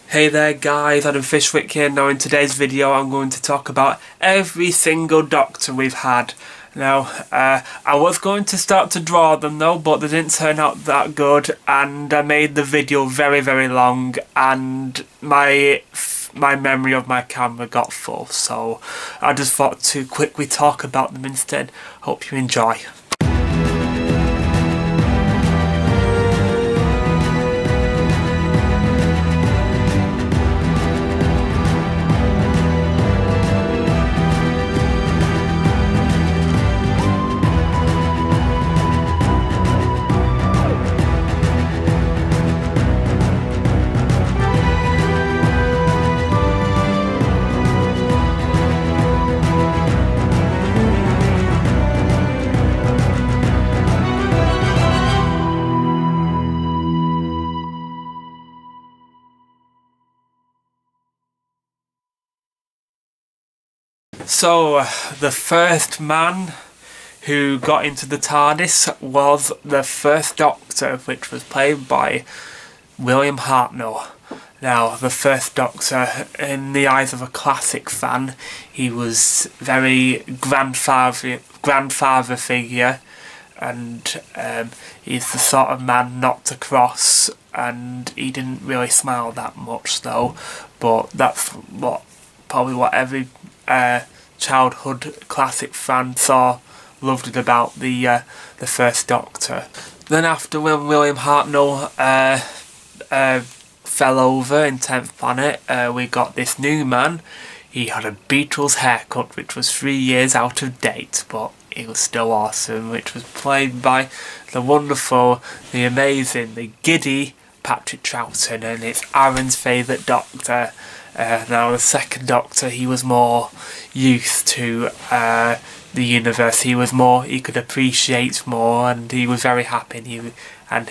Hey there guys, Adam Fishwick here. Now in today's video I'm going to talk about every single Doctor we've had. Now, I was going to start to draw them though, but they didn't turn out that good, and I made the video very long, and my memory of my camera got full, so I just thought to quickly talk about them instead. Hope you enjoy. So, the first man who got into the TARDIS was the first Doctor, which was played by William Hartnell. Now, the first Doctor, in the eyes of a classic fan, he was very grandfather figure, and he's the sort of man not to cross, and he didn't really smile that much though, but that's probably what every childhood classic fan loved it about the first Doctor. Then after when William Hartnell fell over in 10th Planet, we got this new man. He had a Beatles haircut which was 3 years out of date, but he was still awesome, which was played by the wonderful, the amazing, the giddy Patrick Troughton, and it's Aaron's favourite Doctor. Now the second Doctor, he was more used to the universe. He could appreciate more, and he was very happy. He had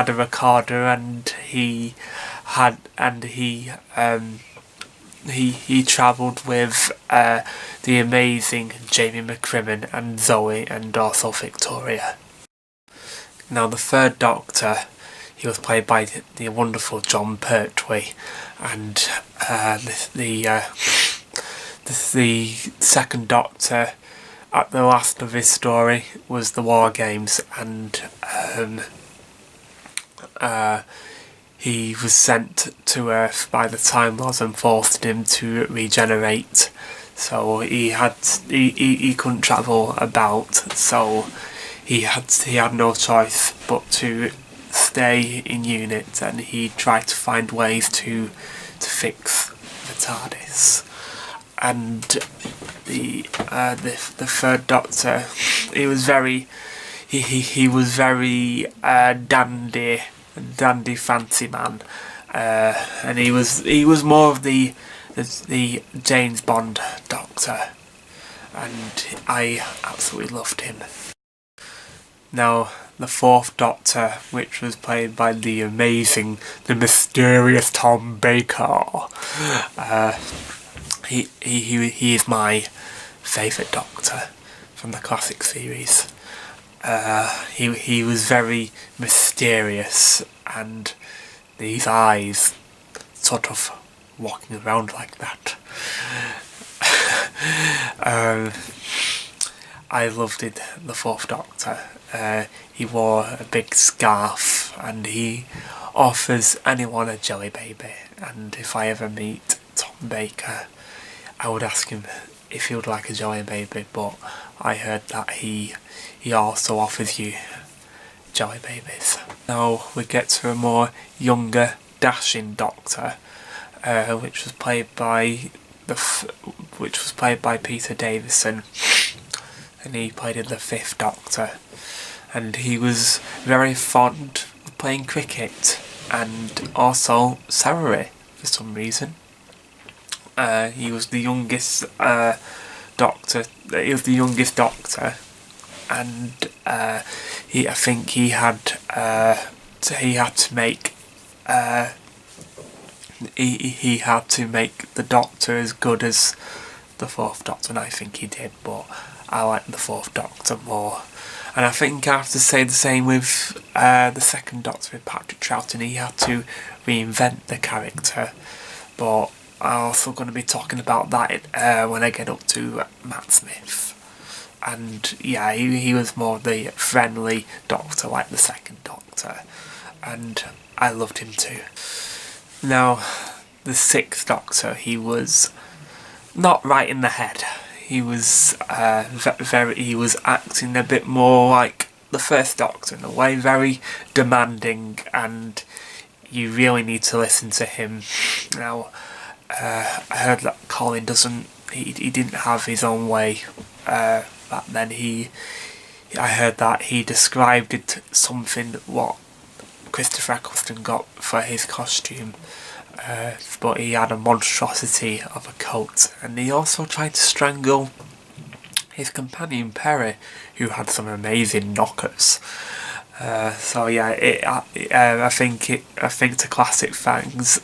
a recorder, and he travelled with the amazing Jamie McCrimmon and Zoe, and also Victoria. Now the third Doctor, he was played by the wonderful John Pertwee, and the second Doctor, at the last of his story, was the War Games, and he was sent to Earth by the Time Lords and forced him to regenerate. So he couldn't travel about, so he had no choice but to stay in unit, and he tried to find ways to fix the TARDIS. And the third Doctor, he was very dandy fancy man, and he was more of the James Bond Doctor, and I absolutely loved him. Now the fourth Doctor, which was played by the amazing, the mysterious Tom Baker, he is my favourite Doctor from the classic series. He was very mysterious, and these eyes sort of walking around like that. I loved it, the fourth Doctor. He wore a big scarf, and he offers anyone a jelly baby, and if I ever meet Tom Baker, I would ask him if he would like a jelly baby, but I heard that he also offers you jelly babies. Now we get to a more younger, dashing Doctor, which was played by Peter Davison, and he played in the fifth Doctor, and he was very fond of playing cricket and also celery for some reason. He was the youngest Doctor. He was the youngest Doctor, and I think he had to make the Doctor as good as the fourth Doctor, and I think he did, but I like the fourth Doctor more. And I think I have to say the same with the second Doctor with Patrick Troughton. He had to reinvent the character, but I'm also going to be talking about that when I get up to Matt Smith. And yeah, he was more the friendly Doctor, like the second Doctor, and I loved him too. Now, the sixth Doctor, he was not right in the head. He was he was acting a bit more like the first Doctor in a way, very demanding, and you really need to listen to him. Now, I heard that Colin he didn't have his own way back then. I heard that he described it something what Christopher Eccleston got for his costume, but he had a monstrosity of a coat, and he also tried to strangle his companion Perry, who had some amazing knockers. So yeah, I think to classic fans,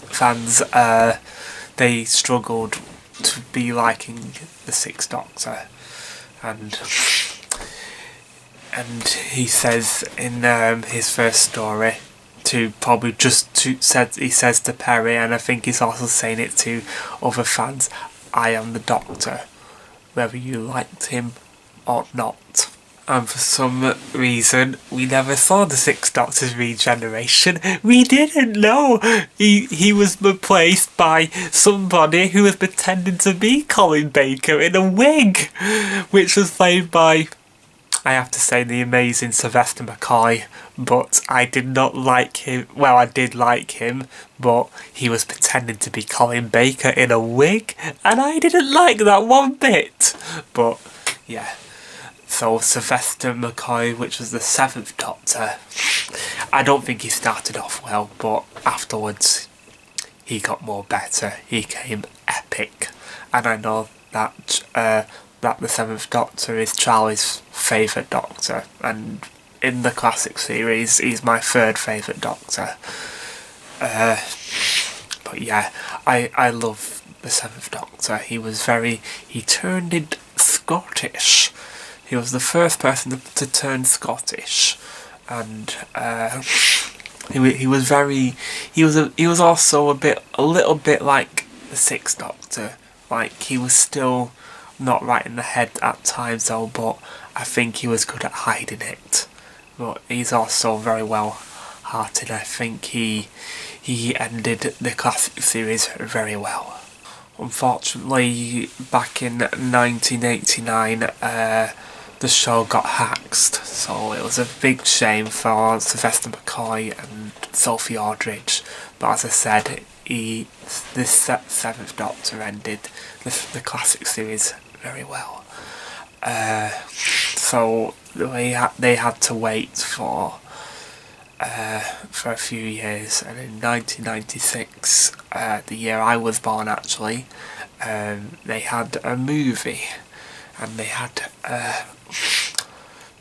they struggled to be liking the Sixth Doctor, and he says in his first story he says to Perry, and I think he's also saying it to other fans, I am the Doctor, whether you liked him or not. And for some reason, we never saw the Sixth Doctor's regeneration. We didn't know. He was replaced by somebody who was pretending to be Colin Baker in a wig, which was played by, I have to say, the amazing Sylvester McCoy, but I did not like him. Well, I did like him, but he was pretending to be Colin Baker in a wig, and I didn't like that one bit. But, yeah. So Sylvester McCoy, which was the seventh Doctor, I don't think he started off well, but afterwards he got more better. He came epic, and I know that the seventh Doctor is Charlie's favourite Doctor, and in the classic series he's my third favourite Doctor. But yeah, I love the seventh Doctor. He turned it Scottish. He was the first person to turn Scottish, and he was also a little bit like the Sixth Doctor. Like, he was still not right in the head at times though, but I think he was good at hiding it. But he's also very well hearted. I think he ended the classic series very well. Unfortunately, back in 1989, the show got hacked, so it was a big shame for Sylvester McCoy and Sophie Aldridge. But as I said, this seventh Doctor ended the classic series very well. So they had to wait for a few years, and in 1996, the year I was born actually, they had a movie, and they had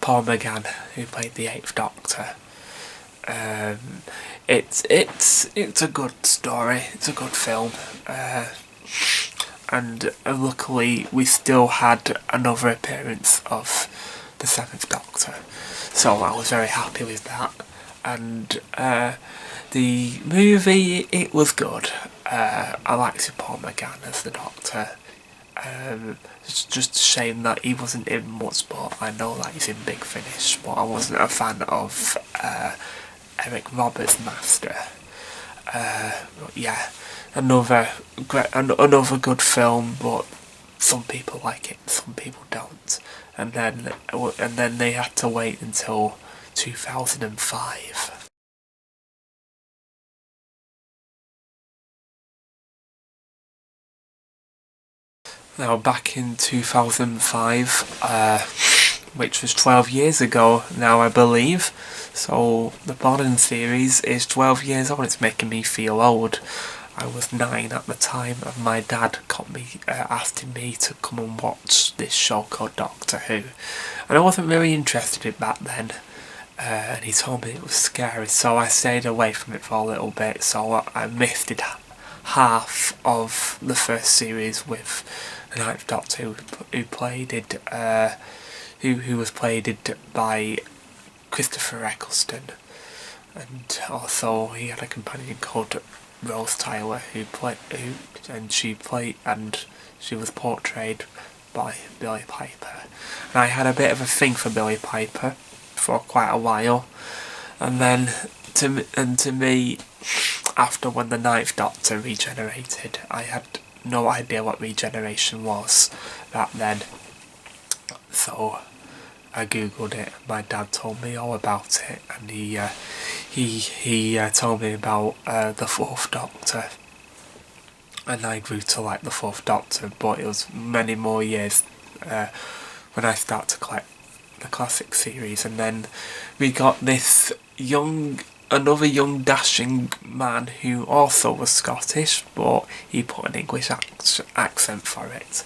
Paul McGann, who played the Eighth Doctor. It's a good story. It's a good film, and luckily we still had another appearance of the Seventh Doctor, so I was very happy with that. And the movie, it was good. I liked Paul McGann as the Doctor. It's just a shame that he wasn't in much, but I know that he's in Big Finish, but I wasn't a fan of Eric Roberts' Master. But yeah, another good film, but some people like it, some people don't. And then they had to wait until 2005. Now, back in 2005, which was 12 years ago now, I believe. So the modern series is 12 years old. It's making me feel old. I was 9 at the time, and my dad asking me to come and watch this show called Doctor Who. And I wasn't really interested in it back then. And he told me it was scary, so I stayed away from it for a little bit. So I missed it half of the first series with the Ninth Doctor, who who was played by Christopher Eccleston, and also he had a companion called Rose Tyler and she was portrayed by Billie Piper. And I had a bit of a thing for Billie Piper for quite a while, and then to me, after when the Ninth Doctor regenerated, I had no idea what regeneration was back then, so I googled it. My dad told me all about it, and he told me about the Fourth Doctor, and I grew to like the Fourth Doctor. But it was many more years when I started to collect the classic series, and then we got this another young dashing man who also was Scottish, but he put an English accent for it.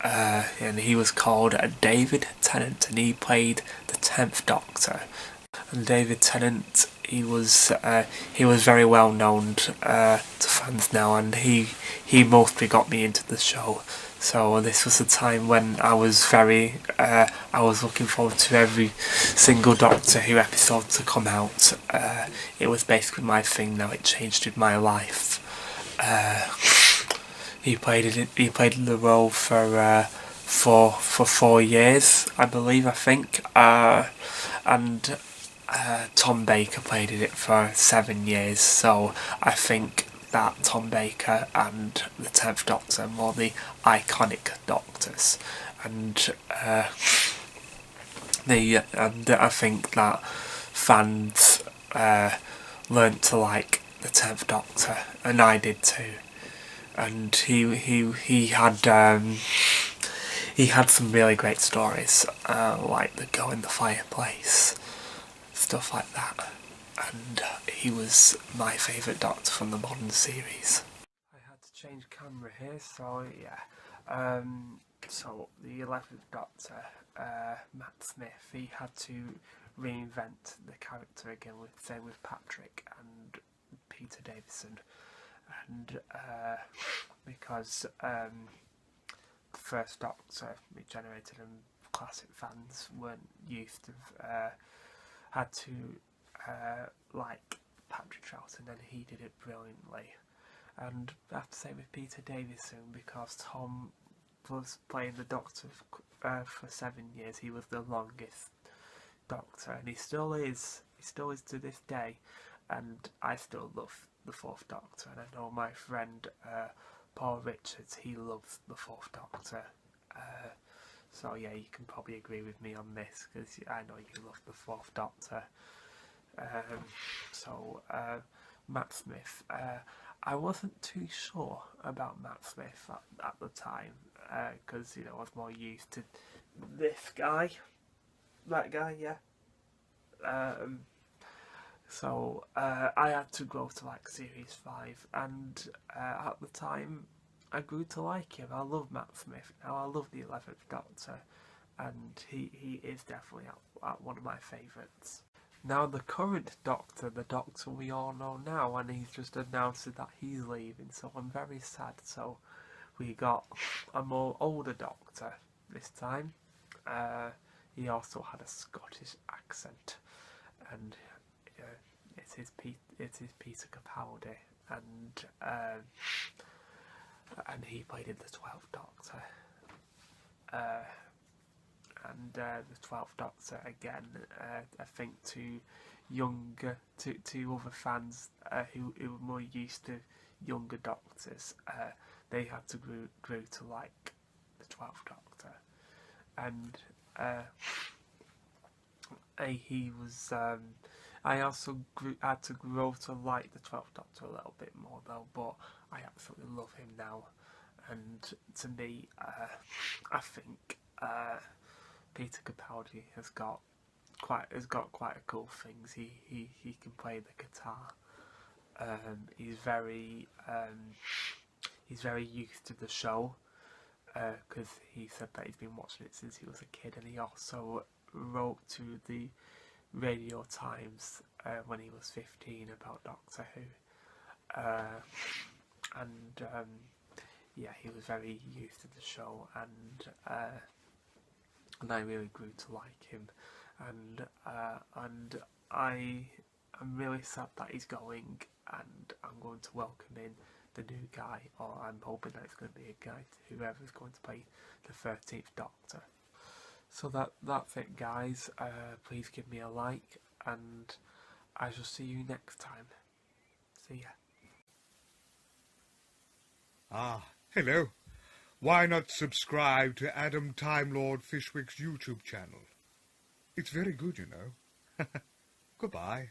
And he was called David Tennant, and he played the 10th Doctor. And David Tennant, he was very well known to fans now, and he mostly got me into the show. So this was a time when I was looking forward to every single Doctor Who episode to come out. It was basically my thing now. It changed with my life. He played the role for 4 years, I think, and Tom Baker played it for 7 years. So I think that Tom Baker and the 10th Doctor are more the iconic Doctors, and I think that fans learnt to like the 10th Doctor, and I did too. And he had some really great stories, like the Go in the Fireplace, stuff like that. And he was my favourite Doctor from the modern series. I had to change camera here, so yeah. So the 11th Doctor, Matt Smith, he had to reinvent the character again, same with Patrick and Peter Davison. And because the first Doctor regenerated and classic fans weren't used to, had to like Patrick Troughton, and he did it brilliantly. And I have to say with Peter Davison, because Tom was playing the Doctor for 7 years, he was the longest Doctor, and he still is to this day. And I still love the Fourth Doctor, and I know my friend Paul Richards, he loves the Fourth Doctor. So yeah, you can probably agree with me on this, because I know you love the Fourth Doctor. Matt Smith, I wasn't too sure about Matt Smith at the time, because I was more used to this guy, that guy, yeah. So I had to go to like Series 5, and at the time I grew to like him. I love Matt Smith now, I love the 11th Doctor, and he is definitely at one of my favourites. Now the current Doctor, the Doctor we all know now, and he's just announced that he's leaving, so I'm very sad. So we got a more older Doctor this time. He also had a Scottish accent, and it is Peter Capadi, and he played in the 12th Doctor. And the 12th Doctor again, I think to other fans who were more used to younger Doctors, they had to grow to like the 12th Doctor, and he was. I also had to grow to like the 12th Doctor a little bit more though, but I absolutely love him now, and to me, I think. Peter Capaldi has got quite a cool things. He can play the guitar. He's very used to the show, because he said that he's been watching it since he was a kid, and he also wrote to the Radio Times when he was 15 about Doctor Who, yeah, he was very used to the show, and and I really grew to like him, and I'm really sad that he's going, and I'm going to welcome in the new guy, or I'm hoping that it's going to be a guy, whoever's going to play the 13th Doctor. So that's it, guys. Please give me a like, and I shall see you next time. See ya. Ah, hello. Why not subscribe to Adam Time Lord Fishwick's YouTube channel? It's very good, you know. Goodbye.